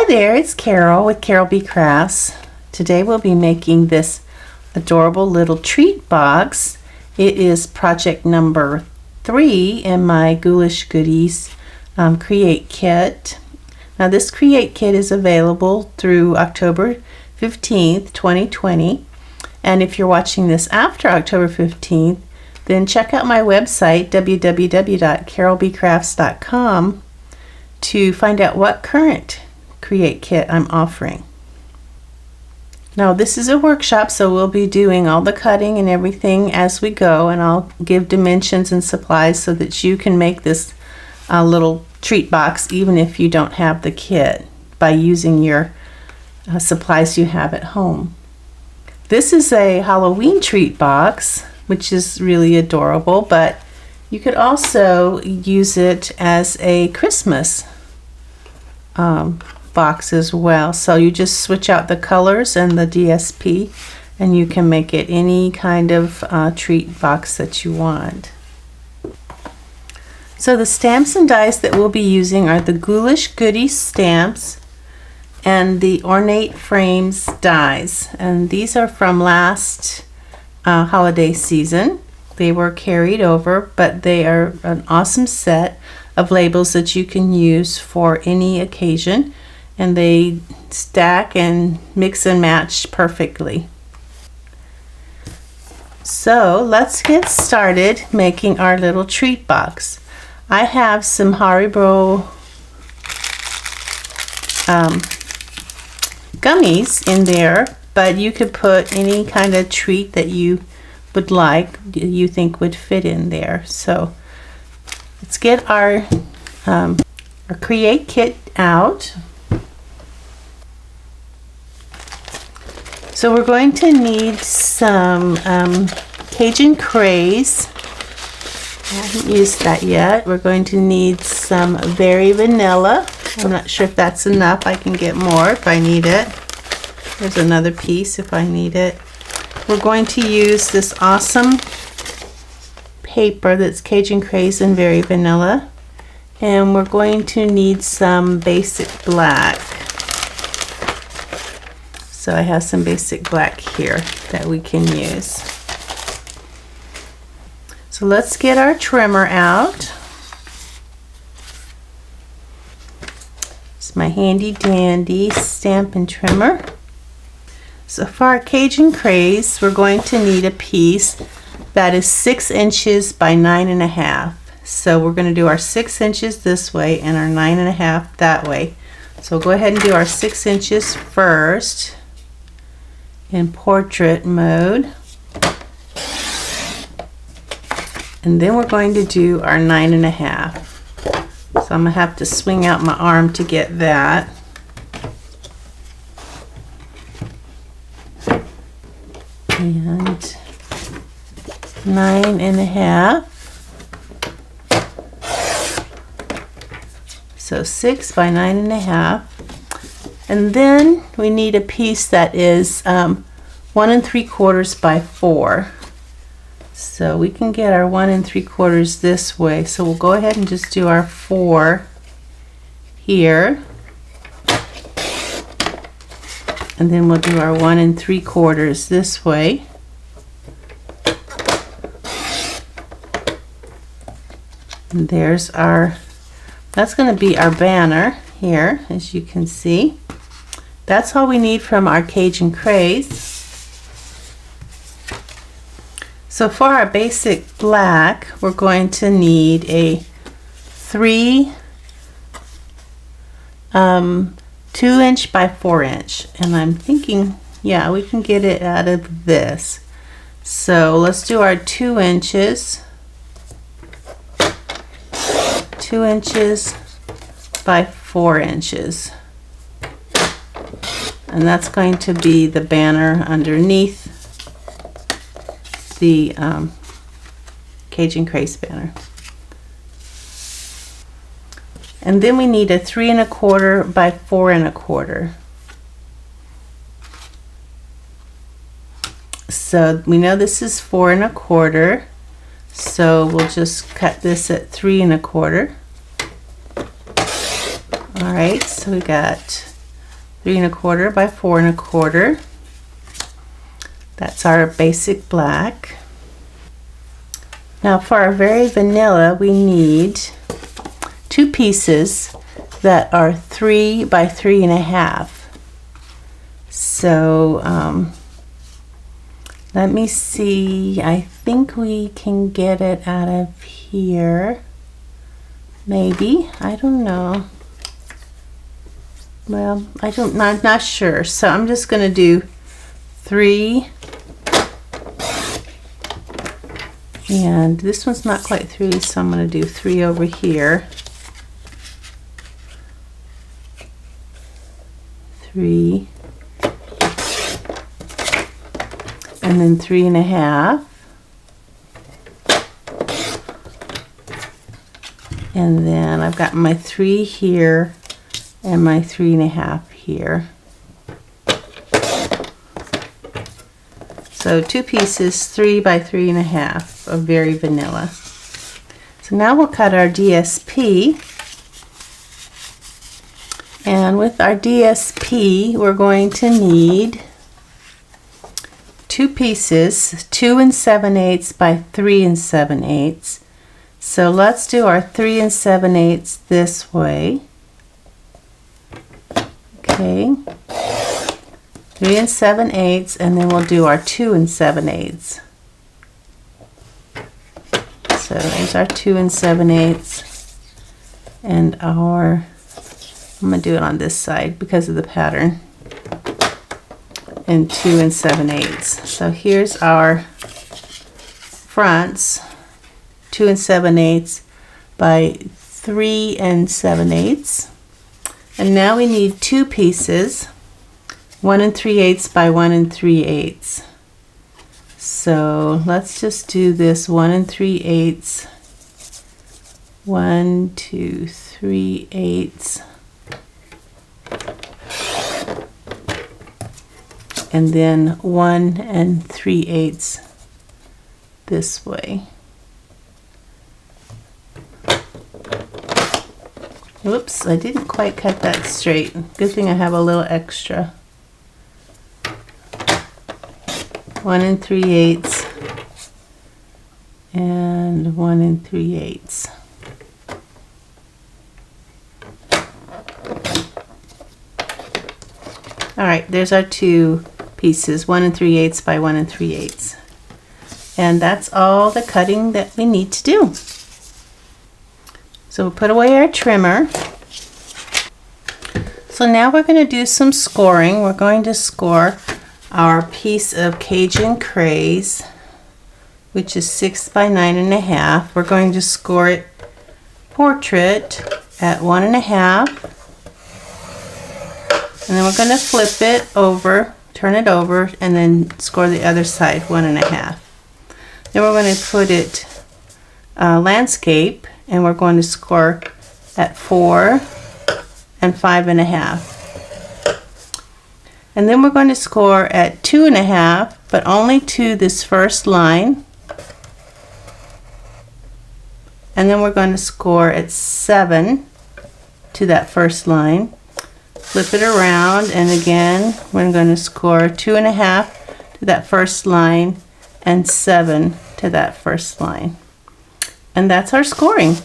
Hi there, it's Carol with Carolbcrafts. Today we'll be making this adorable little treat box. It is project number 3 in my Ghoulish Goodies Create Kit. Now this Create Kit is available through October 15th, 2020. And if you're watching this after October 15th, then check out my website, www.carolbcrafts.com, to find out what current Create Kit I'm offering. Now this is a workshop, so we'll be doing all the cutting and everything as we go, and I'll give dimensions and supplies so that you can make this little treat box even if you don't have the kit by using your supplies you have at home. This is a Halloween treat box, which is really adorable, but you could also use it as a Christmas box as well. So you just switch out the colors and the DSP and you can make it any kind of treat box that you want. So the stamps and dies that we'll be using are the Ghoulish Goodies stamps and the Ornate Frames dies, and these are from last holiday season. They were carried over, but they are an awesome set of labels that you can use for any occasion, and they stack and mix and match perfectly. So let's get started making our little treat box. I have some Haribo gummies in there, but you could put any kind of treat that you would like, you think would fit in there. So let's get our Create Kit out. So we're going to need some Cajun Craze. I haven't used that yet. We're going to need some Berry Vanilla. I'm not sure if that's enough. I can get more if I need it. There's another piece if I need it. We're going to use this awesome paper that's Cajun Craze and Berry Vanilla. And we're going to need some basic black. So I have some basic black here that we can use. So let's get our trimmer out. It's my handy dandy Stampin' trimmer. So for our Cajun Craze, we're going to need a piece that is 6 inches by 9.5. So we're going to do our 6 inches this way and our 9.5 that way. So we'll go ahead and do our 6 inches first in portrait mode. And then we're going to do our 9.5. So I'm going to have to swing out my arm to get that. And 9.5. So 6 by 9.5. And then we need a piece that is 1 3/4 by 4. So we can get our 1 3/4 this way. So we'll go ahead and just do our 4 here. And then we'll do our 1 3/4 this way. And there's our, that's going to be our banner here, as you can see. That's all we need from our Cajun Craze. So for our basic black, we're going to need a 3 2-inch by 4-inch, and I'm thinking, yeah, we can get it out of this. So let's do our 2 inches, 2 inches by 4 inches, and that's going to be the banner underneath the Cajun Craze banner. And then we need a 3 1/4 by 4 1/4. So we know this is 4 1/4, so we'll just cut this at 3 1/4. All right, so we got 3 1/4 by 4 1/4. That's our basic black. Now for our very vanilla, we need 2 pieces that are 3 by 3 1/2. So let me see, I think we can get it out of here. Maybe, I don't know. Well, I'm not sure. So I'm just gonna do 3, and this one's not quite 3, so I'm gonna do 3 over here. 3, and then 3 1/2, and then I've got my 3 here and my 3 1/2 here. So 2 pieces, 3 by 3 1/2 of very vanilla. So now we'll cut our DSP, and with our DSP we're going to need 2 pieces, 2 7/8 by 3 7/8. So let's do our 3 7/8 this way. Okay, 3 7/8, and then we'll do our 2 7/8. So there's our 2 7/8, and our, I'm going to do it on this side because of the pattern, and 2 7/8. So here's our fronts, 2 7/8 by 3 7/8. And now we need 2 pieces, 1 3/8 by 1 3/8. So let's just do this 1 3/8, 1 2 3/8, and then 1 3/8 this way. Oops, I didn't quite cut that straight. Good thing I have a little extra. 1 3/8 and 1 3/8. All right, there's our 2 pieces, 1 3/8 by 1 3/8. And that's all the cutting that we need to do. So we'll put away our trimmer. So now we're going to do some scoring. We're going to score our piece of Cajun Craze, which is 6 by 9 1/2. We're going to score it portrait at 1 1/2. And then we're going to flip it over, turn it over, and then score the other side 1 1/2. Then we're going to put it landscape, and we're going to score at 4 and 5 1/2. And then we're going to score at 2 1/2, but only to this first line. And then we're going to score at 7 to that first line. Flip it around, and again we're going to score 2 1/2 to that first line and 7 to that first line. And that's our scoring.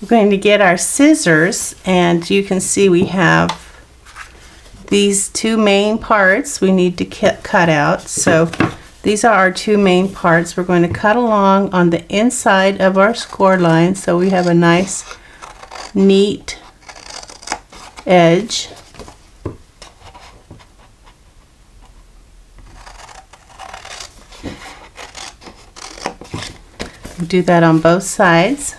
We're going to get our scissors, and you can see we have these 2 main parts we need to cut out. So these are our 2 main parts. We're going to cut along on the inside of our score line so we have a nice neat edge. Do that on both sides.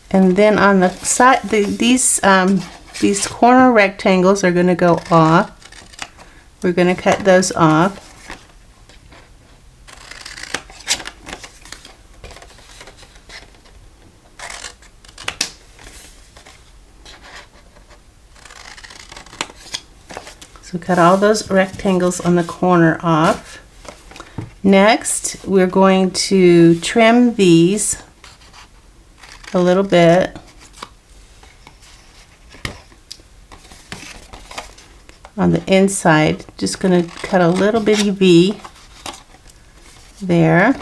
And then on the side, these corner rectangles are going to go off. We're going to cut those off. So cut all those rectangles on the corner off. Next, we're going to trim these a little bit. On the inside, just going to cut a little bitty V there.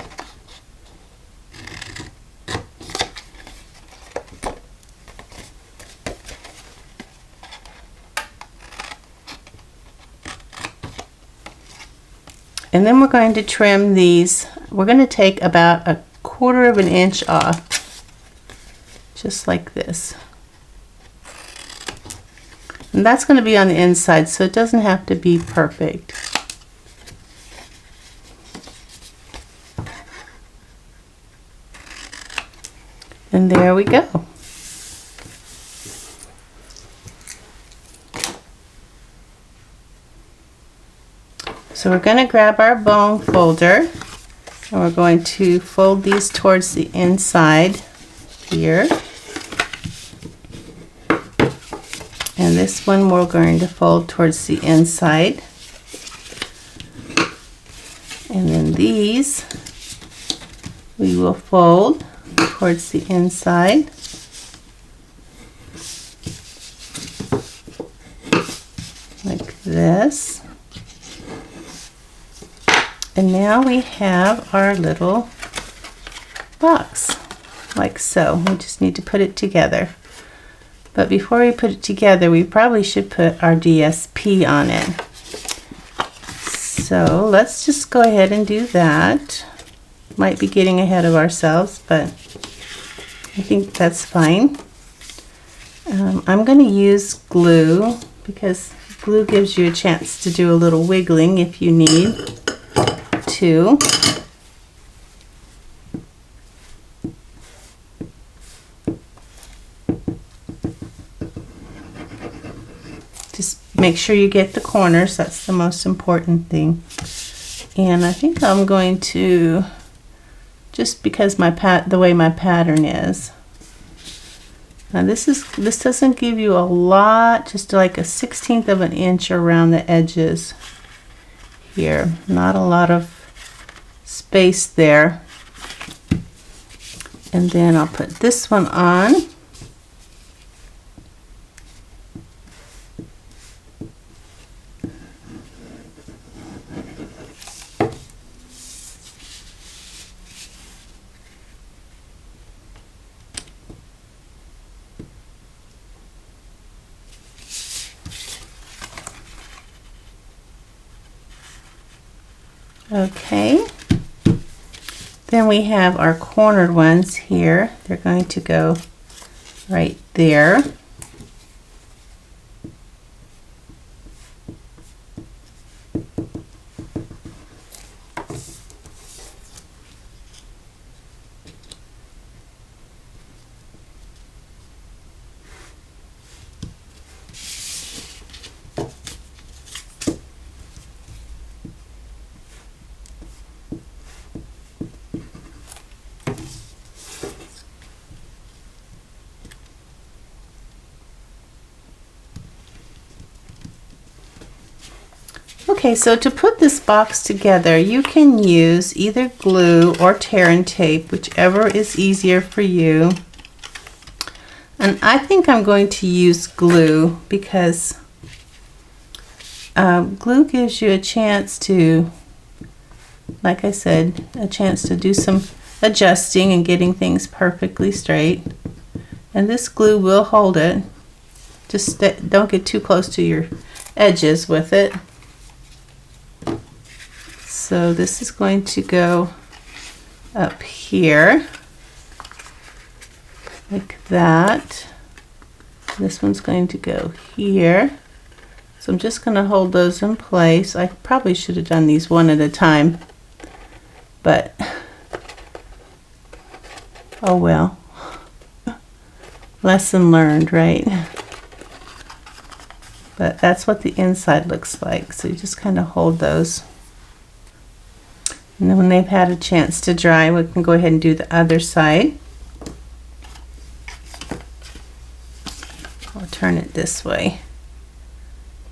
And then we're going to trim these. We're going to take about 1/4 of an inch off, just like this. And that's going to be on the inside, so it doesn't have to be perfect. And there we go. So we're going to grab our bone folder and we're going to fold these towards the inside here. And this one we're going to fold towards the inside. And then these we will fold towards the inside. Like this. And now we have our little box, like so. We just need to put it together. But before we put it together, we probably should put our DSP on it. So let's just go ahead and do that. Might be getting ahead of ourselves, but I think that's fine. I'm going to use glue because glue gives you a chance to do a little wiggling if you need to. Just make sure you get the corners, that's the most important thing. And I think I'm going to, just because the way my pattern is. Now this doesn't give you a lot, just like a 1/16 of an inch around the edges here. Not a lot of space there. And then I'll put this one on. Okay, then we have our cornered ones here. They're going to go right there. Okay, so to put this box together, you can use either glue or tear and tape, whichever is easier for you. And I think I'm going to use glue because glue gives you a chance to, like I said, a chance to do some adjusting and getting things perfectly straight. And this glue will hold it. Just don't get too close to your edges with it. So this is going to go up here, like that. This one's going to go here. So I'm just going to hold those in place. I probably should have done these one at a time, but oh well. Lesson learned, right? But that's what the inside looks like. So you just kind of hold those. And then when they've had a chance to dry, we can go ahead and do the other side. I'll turn it this way.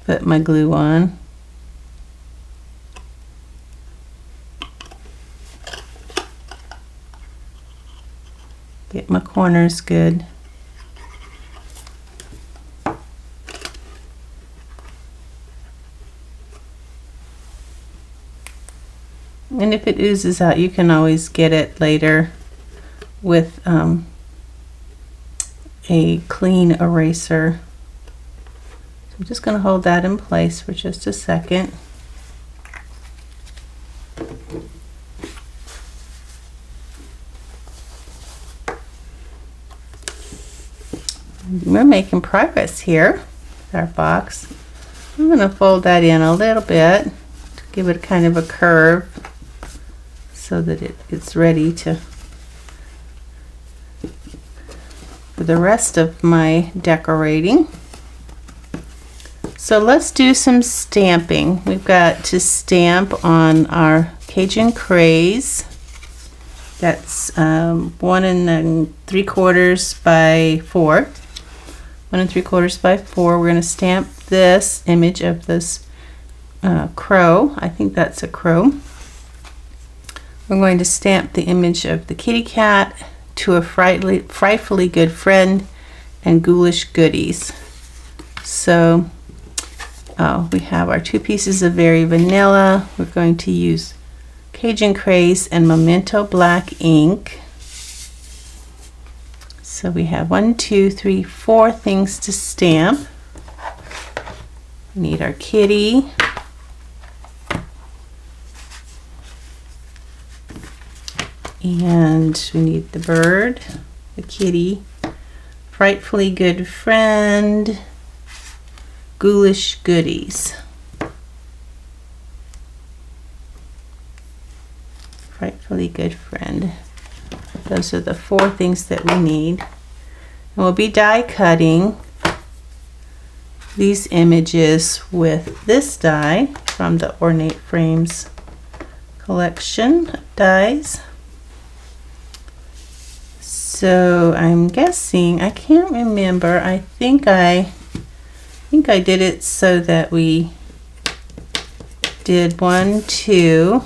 put my glue on. Get my corners good. And if it oozes out, you can always get it later with a clean eraser. So I'm just going to hold that in place for just a second. We're making progress here with our box. I'm going to fold that in a little bit to give it kind of a curve so that it's ready to for the rest of my decorating. So let's do some stamping. We've got to stamp on our Cajun Craze. That's 1 3/4 by 4. 1 3/4 by 4. We're going to stamp this image of this crow. I think that's a crow. We're going to stamp the image of the kitty cat, To a Frightfully Good Friend, and Ghoulish Goodies. So we have our 2 pieces of Very Vanilla. We're going to use Cajun Craze and Memento Black ink. So we have 1, 2, 3, 4 things to stamp. We need our kitty. And we need the bird, the kitty, Frightfully Good Friend, Ghoulish Goodies. Frightfully Good Friend. Those are the 4 things that we need. And we'll be die cutting these images with this die from the Ornate Frames collection of dies. So I'm guessing, I can't remember, I think I did it so that we did 1, 2,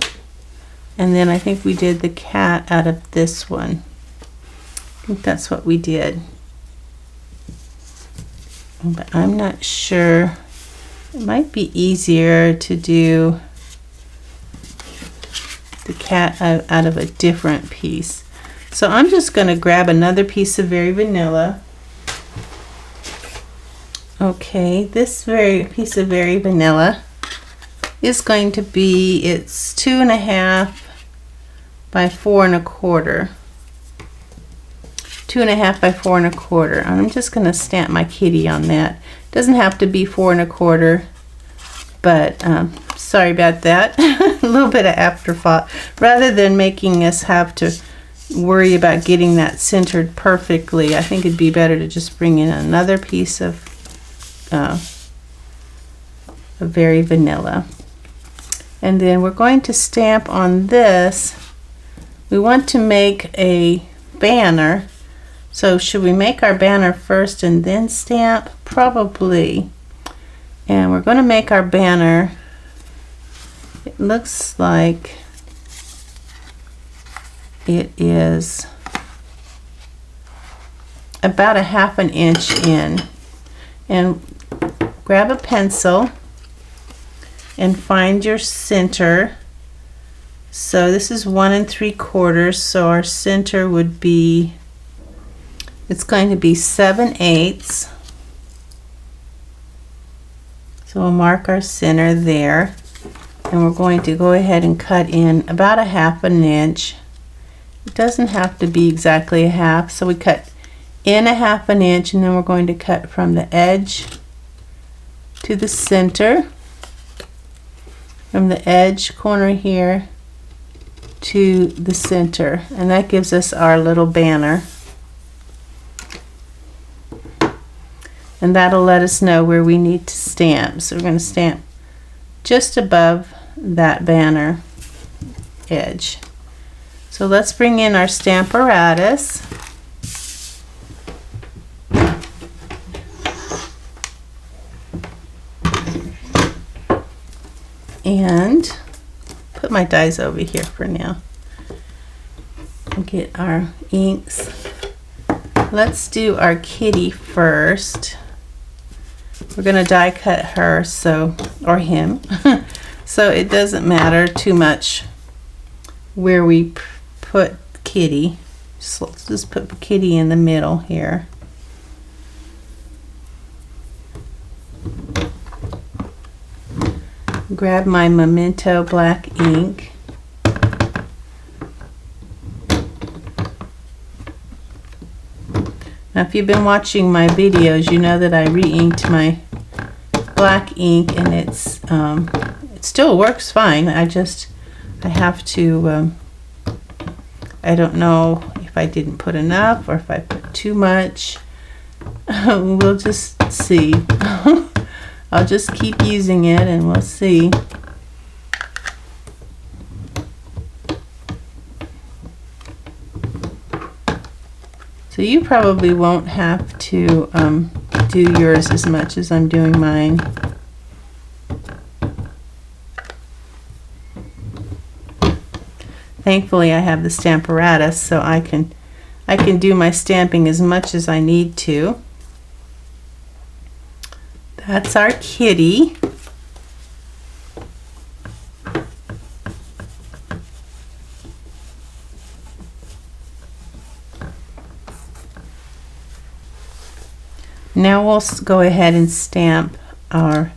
and then I think we did the cat out of this one. I think that's what we did. But I'm not sure. It might be easier to do the cat out of a different piece. So I'm just going to grab another piece of Very Vanilla. Okay, this piece of Very Vanilla is going to be, it's 2.5 by 4 1/4. 2.5 by 4 1/4. And I'm just going to stamp my kitty on that. Doesn't have to be 4 1/4, but sorry about that. A little bit of afterthought. Rather than making us have to worry about getting that centered perfectly, I think it'd be better to just bring in another piece of Very Vanilla. And then we're going to stamp on this. We want to make a banner. So should we make our banner first and then stamp? Probably. And we're going to make our banner. It looks like it is about 1/2 inch in. And grab a pencil and find your center. So this is 1 3/4, so our center would be, it's going to be 7/8. So we'll mark our center there, and we're going to go ahead and cut in about 1/2 inch. It doesn't have to be exactly 1/2, so we cut in 1/2 inch, and then we're going to cut from the edge to the center, from the edge corner here to the center, and that gives us our little banner. And that'll let us know where we need to stamp. So we're going to stamp just above that banner edge. So let's bring in our Stamparatus. And put my dies over here for now. We'll get our inks. Let's do our kitty first. We're gonna die cut her, so, or him, so it doesn't matter too much where we put kitty. So let's just put kitty in the middle here. Grab my Memento black ink. Now if you've been watching my videos, you know that I re-inked my black ink, and it's it still works fine. I have to I don't know if I didn't put enough or if I put too much. We'll just see. I'll just keep using it and we'll see. So you probably won't have to do yours as much as I'm doing mine. Thankfully I have the Stamparatus, so I can do my stamping as much as I need to. That's our kitty. Now we'll go ahead and stamp our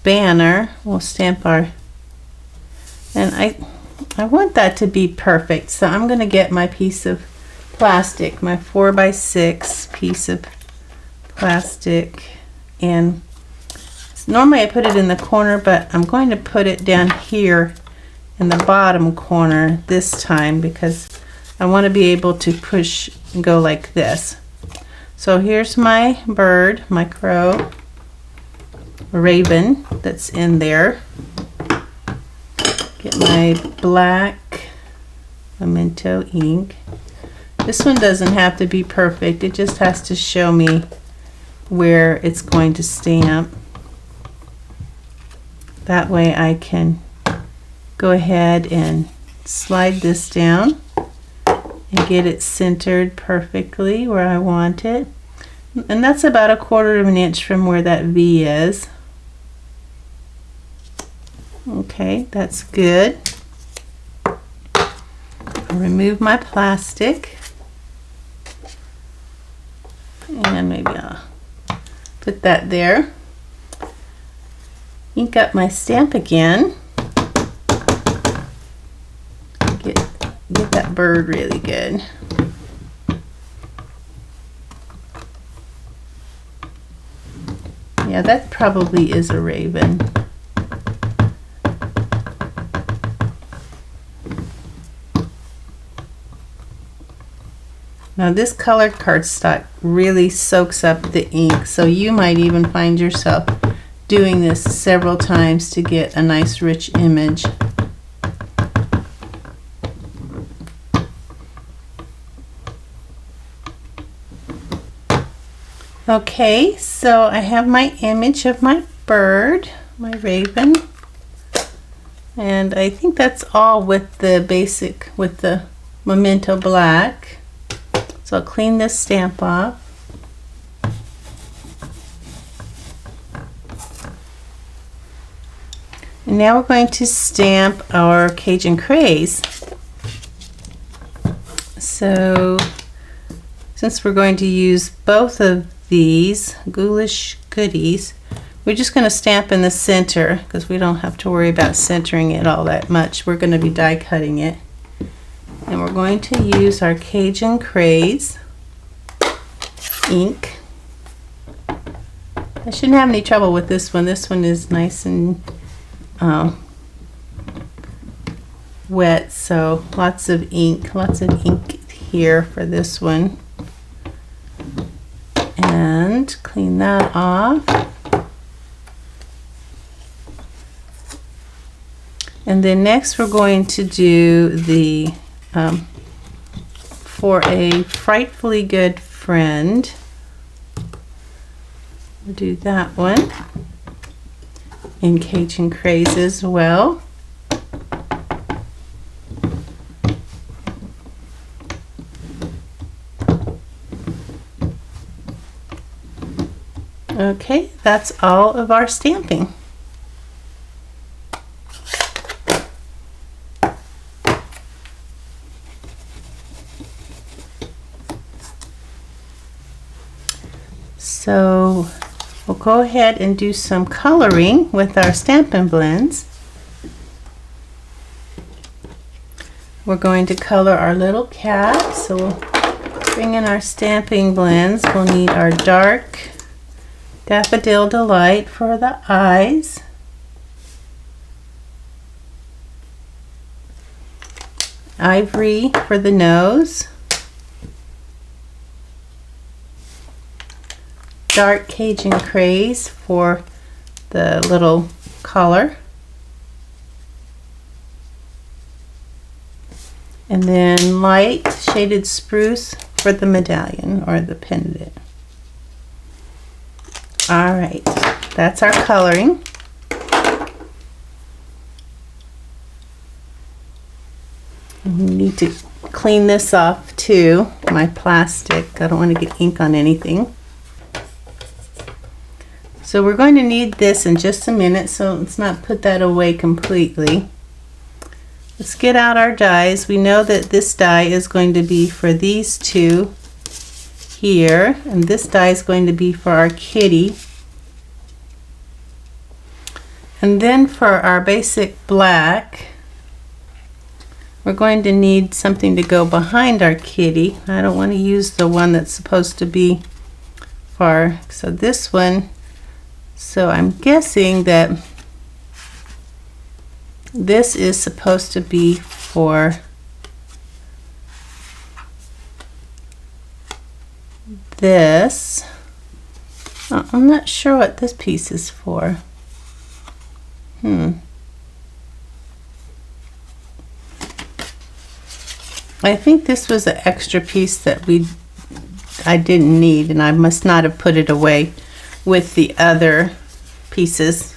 banner. We'll stamp our, and I want that to be perfect, so I'm going to get my piece of plastic, my 4x6 piece of plastic, and normally I put it in the corner, but I'm going to put it down here in the bottom corner this time because I want to be able to push and go like this. So here's my bird, my crow, raven that's in there. Get my black Memento ink. This one doesn't have to be perfect, it just has to show me where it's going to stamp. That way I can go ahead and slide this down and get it centered perfectly where I want it. And that's about 1/4 of an inch from where that V is. Okay, that's good. I'll remove my plastic. And maybe I'll put that there. Ink up my stamp again. Get that bird really good. Yeah, that probably is a raven. Now this colored cardstock really soaks up the ink, so you might even find yourself doing this several times to get a nice rich image. Okay, so I have my image of my bird, my raven, and I think that's all with the basic, with the Memento black. So I'll clean this stamp off. And now we're going to stamp our Cajun Craze. So since we're going to use both of these Ghoulish goodies, we're just going to stamp in the center because we don't have to worry about centering it all that much. We're going to be die cutting it. And we're going to use our Cajun Craze ink. I shouldn't have any trouble with this one. This one is nice and wet, so lots of ink here for this one. And clean that off. And then next we're going to do the For a Frightfully Good Friend. We'll do that one. in Cajun Craze as well. Okay, that's all of our stamping. So we'll go ahead and do some coloring with our Stampin' blends. We're going to color our little cat, so we'll bring in our stamping blends. We'll need our dark Daffodil Delight for the eyes, Ivory for the nose, dark Cajun Craze for the little collar, and then light shaded spruce for the medallion or the pendant. All right, that's our coloring. I need to clean this off too, my plastic. I don't want to get ink on anything. So we're going to need this in just a minute, so let's not put that away completely. Let's get out our dies. We know that this die is going to be for these two here, and this die is going to be for our kitty. And then for our basic black, we're going to need something to go behind our kitty. I don't want to use the one that's supposed to be for, so this one, so I'm guessing that this is supposed to be for this. I'm not sure what this piece is for. I think this was an extra piece that I didn't need, and I must not have put it away with the other pieces,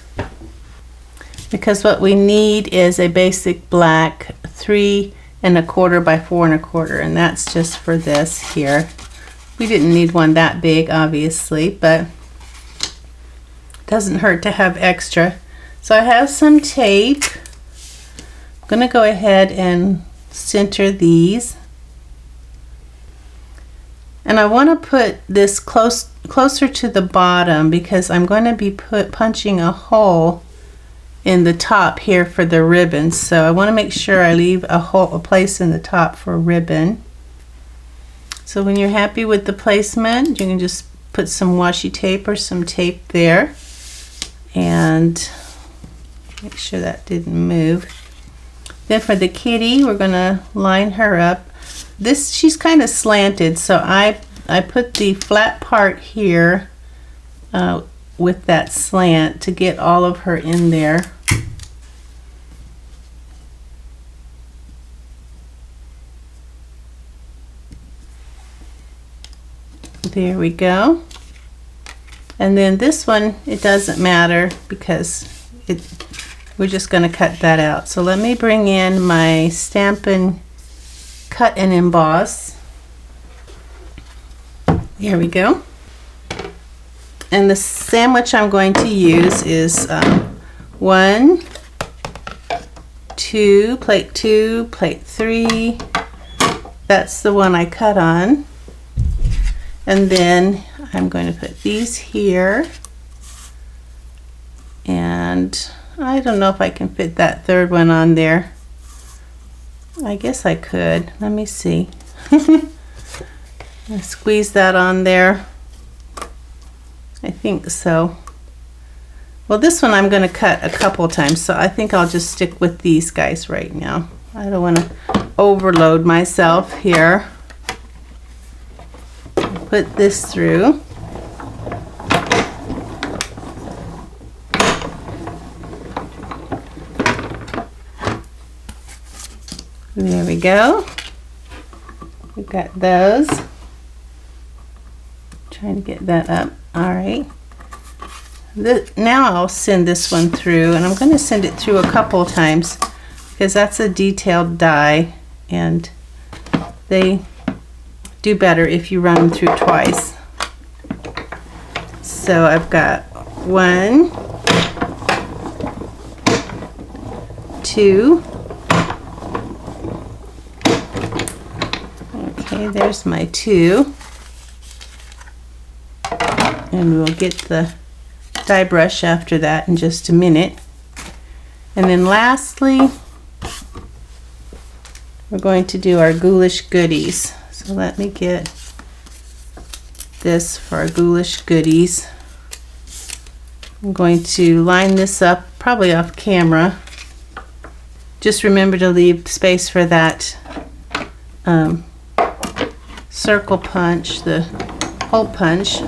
because what we need is a basic black 3 1/4 by 4 1/4, and that's just for this here. We didn't need one that big, obviously, but it doesn't hurt to have extra. So I have some tape. I'm going to go ahead and center these. And I want to put this closer to the bottom, because I'm going to be punching a hole in the top here for the ribbon. So I want to make sure I leave a place in the top for a ribbon. So when you're happy with the placement, you can just put some washi tape or some tape there. And make sure that didn't move. Then for the kitty, we're going to line her up. She's kind of slanted, so I put the flat part here with that slant to get all of her in there. There we go. And then this one, it doesn't matter because we're just going to cut that out. So let me bring in my Stampin' Cut and Emboss. There we go. And the sandwich I'm going to use is 1, 2, plate 2, plate 3. That's the one I cut on. And then I'm going to put these here. And I don't know if I can fit that third one on there. I guess I could. Let me see. I'll squeeze that on there. I think so. Well, this one I'm going to cut a couple times, so I think I'll just stick with these guys right now. I don't want to overload myself here. Put this through. There we go. We've got those. Trying to get that up. All right. Now I'll send this one through, and I'm going to send it through a couple times because that's a detailed die, and they do better if you run them through twice. So I've got 1, 2. Okay, there's my 2. And we'll get the die brush after that in just a minute. And then lastly, we're going to do our Ghoulish goodies. So let me get this for our Ghoulish goodies. I'm going to line this up, probably off camera. Just remember to leave space for that circle punch, the hole punch.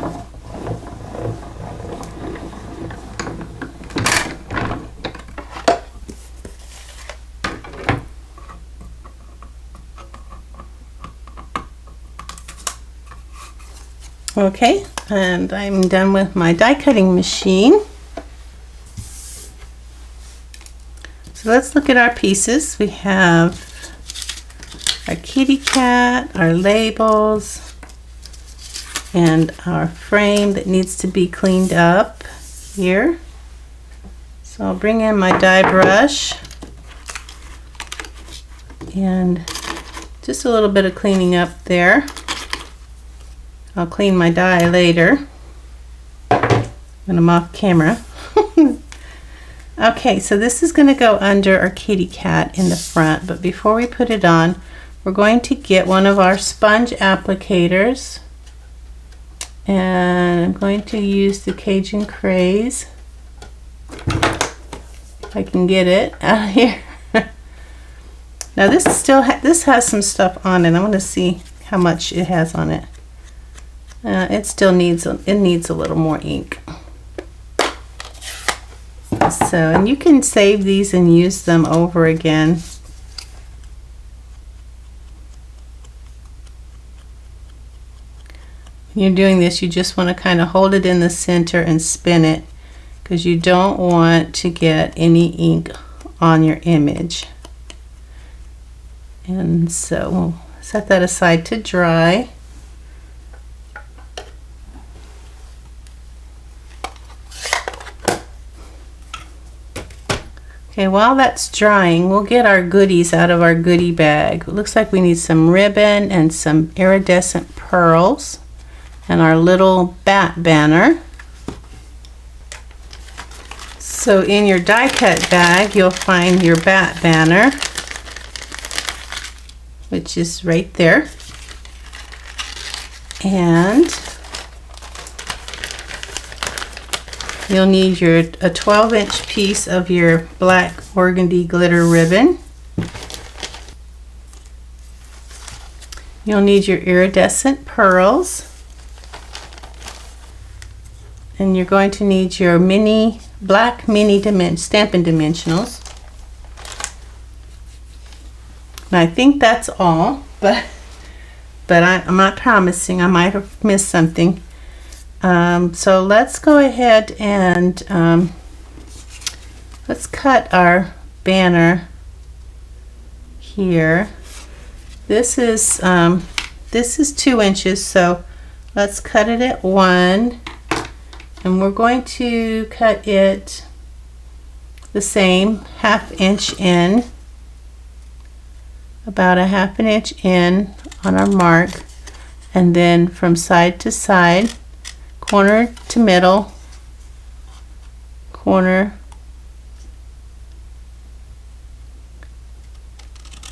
Okay, and I'm done with my die cutting machine. So let's look at our pieces. We have our kitty cat, our labels, and our frame that needs to be cleaned up here. So I'll bring in my die brush and just a little bit of cleaning up there. I'll clean my die later when I'm off camera. Okay, so this is going to go under our kitty cat in the front, but before we put it on, we're going to get one of our sponge applicators, and I'm going to use the Cajun Craze. If I can get it out of here. Now this this has some stuff on it. I'm going to see how much it has on it. It still needs a little more ink. So, and you can save these and use them over again. When you're doing this, you just want to kind of hold it in the center and spin it, because you don't want to get any ink on your image. And so we'll set that aside to dry. Okay, while that's drying, we'll get our goodies out of our goodie bag. It looks like we need some ribbon and some iridescent pearls and our little bat banner. So in your die cut bag, you'll find your bat banner, which is right there. And you'll need a 12-inch piece of your black organdy glitter ribbon. You'll need your iridescent pearls. And you're going to need your black mini Stampin' dimensionals. And I think that's all, but I'm not promising. I might have missed something. So let's go ahead and let's cut our banner here. This is 2 inches, so let's cut it at 1, and we're going to cut it the same, 1/2 inch in, about 1/2 inch in on our mark, and then from side to side, corner to middle, corner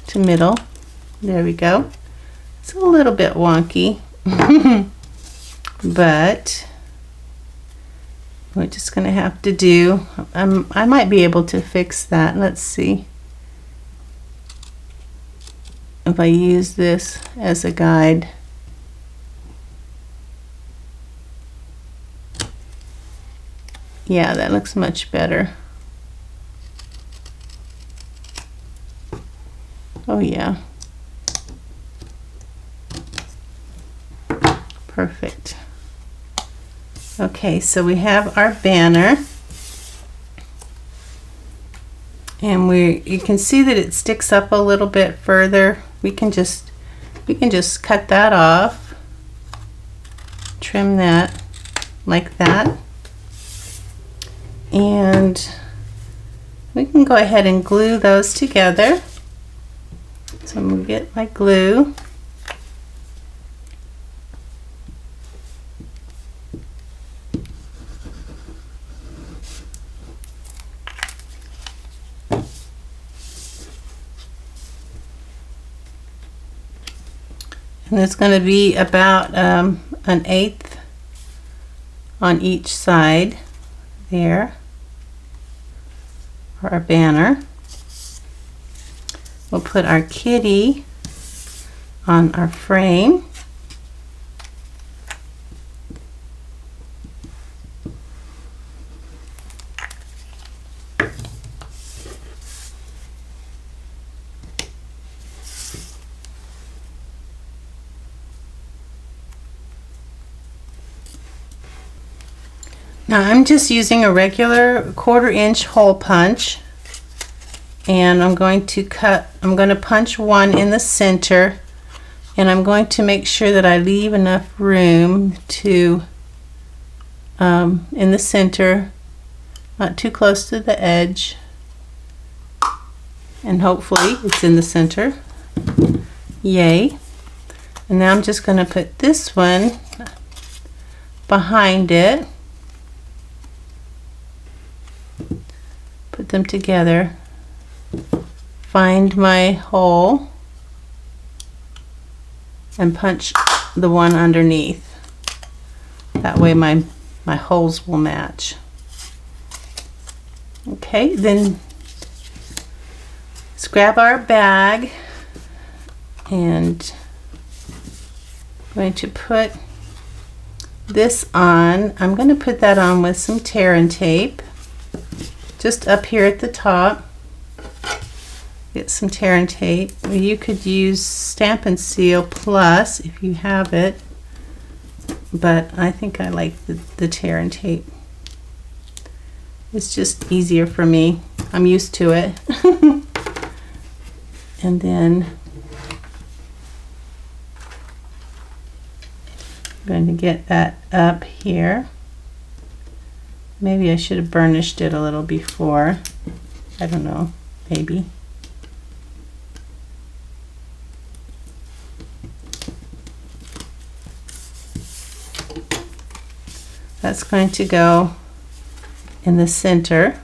to middle. There we go. It's a little bit wonky, but we're just going to have to do, I might be able to fix that. Let's see if I use this as a guide. Yeah, that looks much better. Oh yeah. Perfect. Okay, so we have our banner, and you can see that it sticks up a little bit further. We can just cut that off, trim that like that, and we can go ahead and glue those together. So I'm going to get my glue. And it's going to be about 1/8 on each side there for our banner. We'll put our kitty on our frame. Now I'm just using a regular 1/4 inch hole punch, and I'm going to punch one in the center, and I'm going to make sure that I leave enough room to in the center, not too close to the edge, and hopefully it's in the center. Yay. And now I'm just going to put this one behind it. Put them together, find my hole, and punch the one underneath. That way my holes will match. Okay, then let's grab our bag, and I'm going to put this on. I'm going to put that on with some tear and tape. Just up here at the top, get some tear and tape. You could use Stampin' Seal Plus if you have it, but I think I like the tear and tape. It's just easier for me. I'm used to it. And then I'm going to get that up here. Maybe I should have burnished it a little before. I don't know, maybe. That's going to go in the center.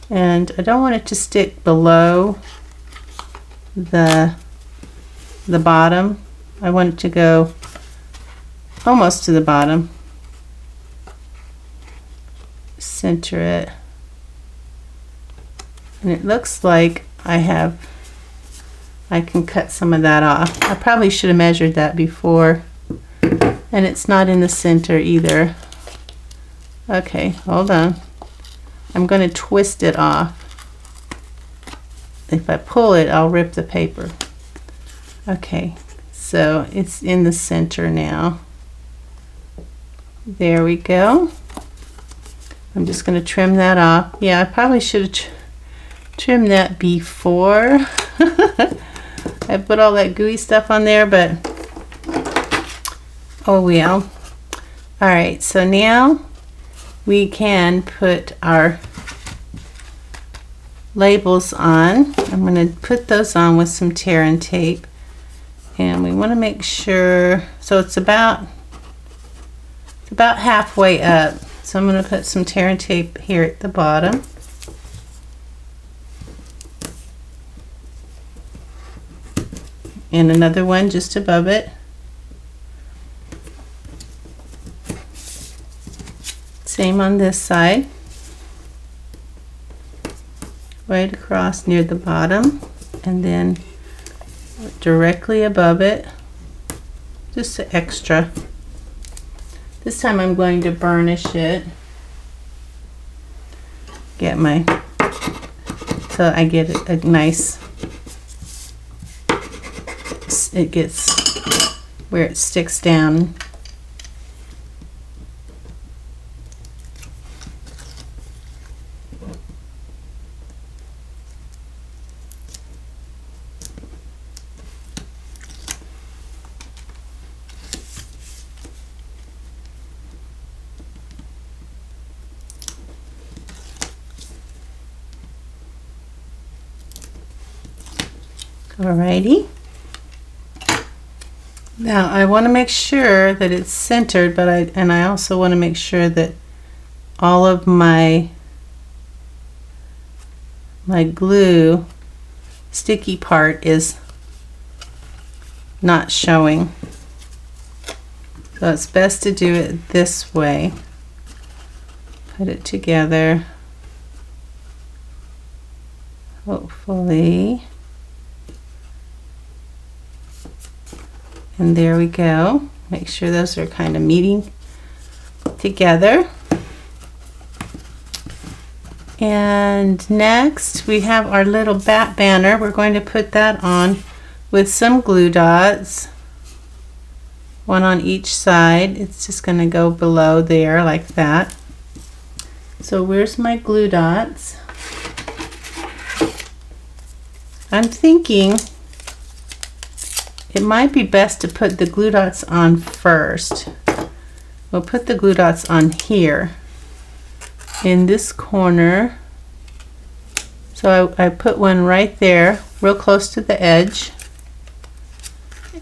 And I don't want it to stick below the bottom. I want it to go almost to the bottom. Center it. And it looks like I can cut some of that off. I probably should have measured that before. And it's not in the center either. Okay, hold on. I'm going to twist it off. If I pull it, I'll rip the paper. Okay, so it's in the center now. There we go. I'm just going to trim that off. Yeah, I probably should have trimmed that before. I put all that gooey stuff on there, but oh well. Alright, so now we can put our labels on. I'm going to put those on with some tear and tape. And we want to make sure, so it's about halfway up. So I'm going to put some tear and tape here at the bottom. And another one just above it. Same on this side. Right across near the bottom, and then directly above it, just an extra. This time I'm going to burnish it. So I get a nice, it gets where it sticks down. Alrighty. Now I want to make sure that it's centered, but I also want to make sure that all of my glue sticky part is not showing. So it's best to do it this way. Put it together. Hopefully. And there we go. Make sure those are kind of meeting together. And next we have our little bat banner. We're going to put that on with some glue dots, one on each side. It's just going to go below there like that. So where's my glue dots? I'm thinking it might be best to put the glue dots on first. We'll put the glue dots on here in this corner. So I put one right there, real close to the edge,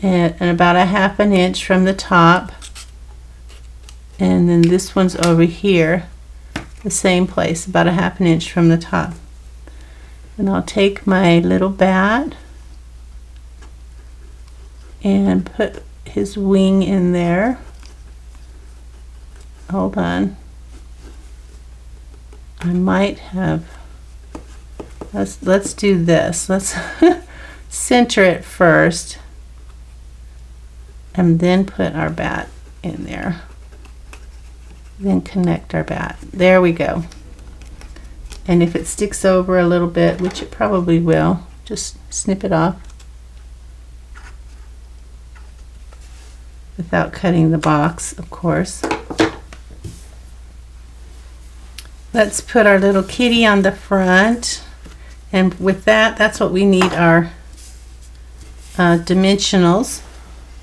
and about a ½ an inch from the top. And then this one's over here, the same place, about a ½ an inch from the top. And I'll take my little bat and put his wing in there. Hold on. I might have, let's do this. Let's center it first and then put our bat in there. Then connect our bat. There we go. And if it sticks over a little bit, which it probably will, just snip it off without cutting the box, of course. Let's put our little kitty on the front, and with that, that's what we need our dimensionals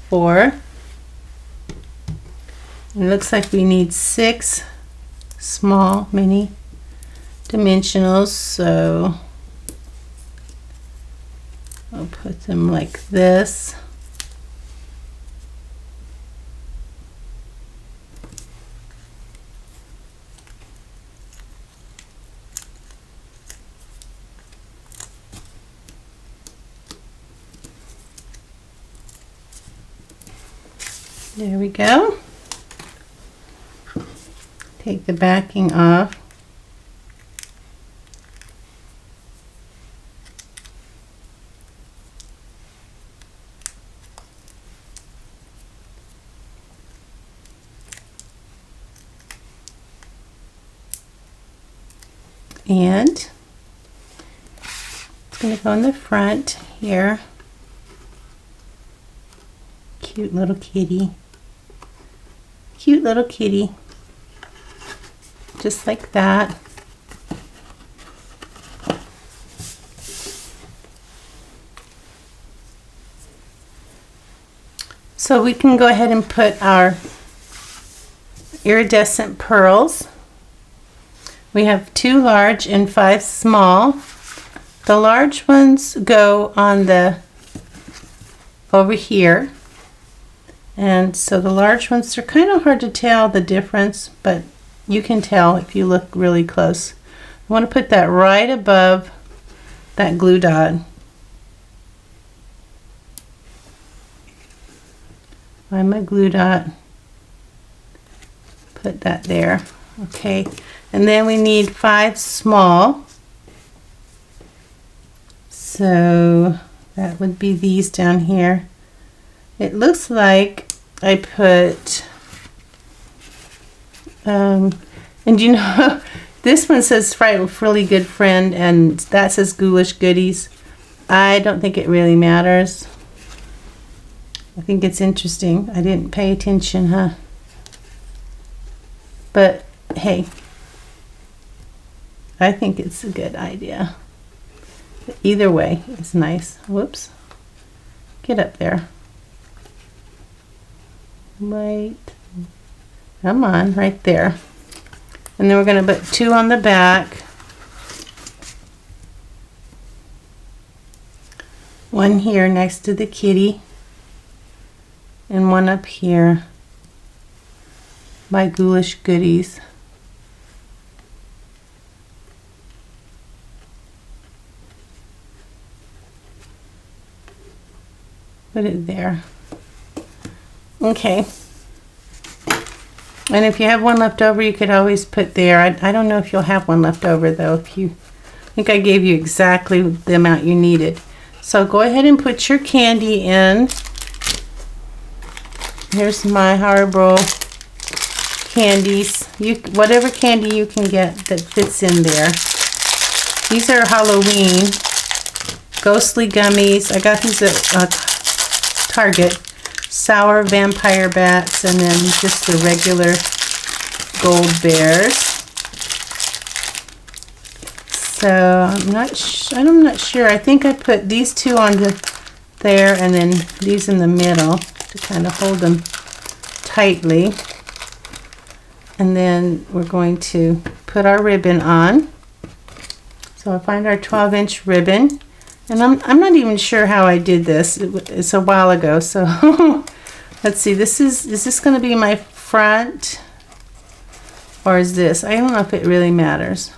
for. It looks like we need 6 small mini dimensionals, so I'll put them like this. There we go. Take the backing off. And it's going to go in the front here. Cute little kitty. Cute little kitty. Just like that. So we can go ahead and put our iridescent pearls. We have 2 large and 5 small. The large ones go on the over here. And so the large ones are kind of hard to tell the difference, but you can tell if you look really close. I want to put that right above that glue dot. Find my glue dot. Put that there. Okay. And then we need 5 small. So that would be these down here. It looks like I put, and you know, this one says really good friend, and that says Ghoulish goodies. I don't think it really matters. I think it's interesting. I didn't pay attention, huh? But hey, I think it's a good idea. Either way, it's nice. Whoops. Get up there. Right. Come on, right there. And then we're going to put 2 on the back. 1 here next to the kitty. And 1 up here by Ghoulish Goodies. Put it there. Okay. And if you have 1 left over, you could always put there. I don't know if you'll have 1 left over though. I think I gave you exactly the amount you needed. So go ahead and put your candy in. Here's my Haribo candies. Whatever candy you can get that fits in there. These are Halloween ghostly gummies. I got these at Target. Sour vampire bats, and then just the regular gold bears. So I'm not sure. I think I put these 2 on there, and then these in the middle to kind of hold them tightly. And then we're going to put our ribbon on. So I find our 12-inch ribbon. And I'm not even sure how I did this. It's a while ago, so let's see. Is this going to be my front, or is this? I don't know if it really matters.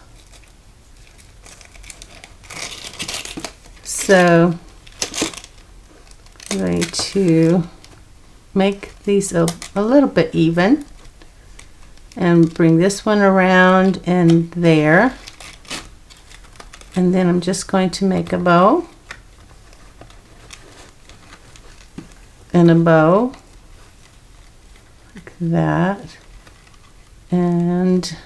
So I'm going to make these a little bit even, and bring this one around and there. And then I'm just going to make a bow and a bow like that, and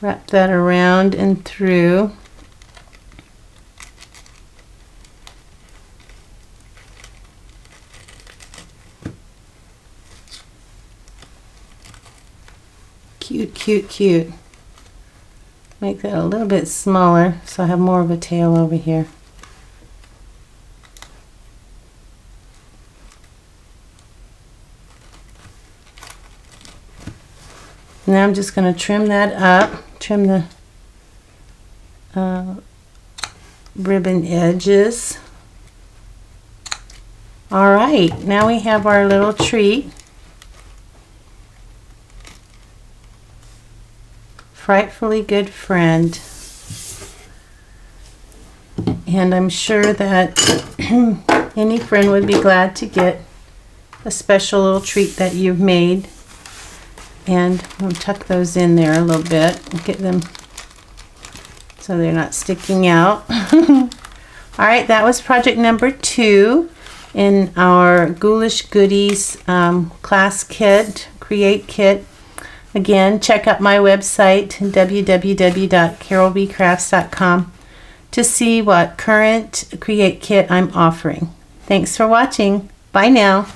wrap that around and through. Cute, cute, cute. Make that a little bit smaller so I have more of a tail over here. Now I'm just going to trim that up, trim the ribbon edges. All right, now we have our little treat. Frightfully Good Friend. And I'm sure that any friend would be glad to get a special little treat that you've made. And I'll tuck those in there a little bit and get them so they're not sticking out. All right, that was project number 2 in our Ghoulish Goodies class kit, create kit. Again, check out my website, www.carolbcrafts.com, to see what current Create Kit I'm offering. Thanks for watching. Bye now.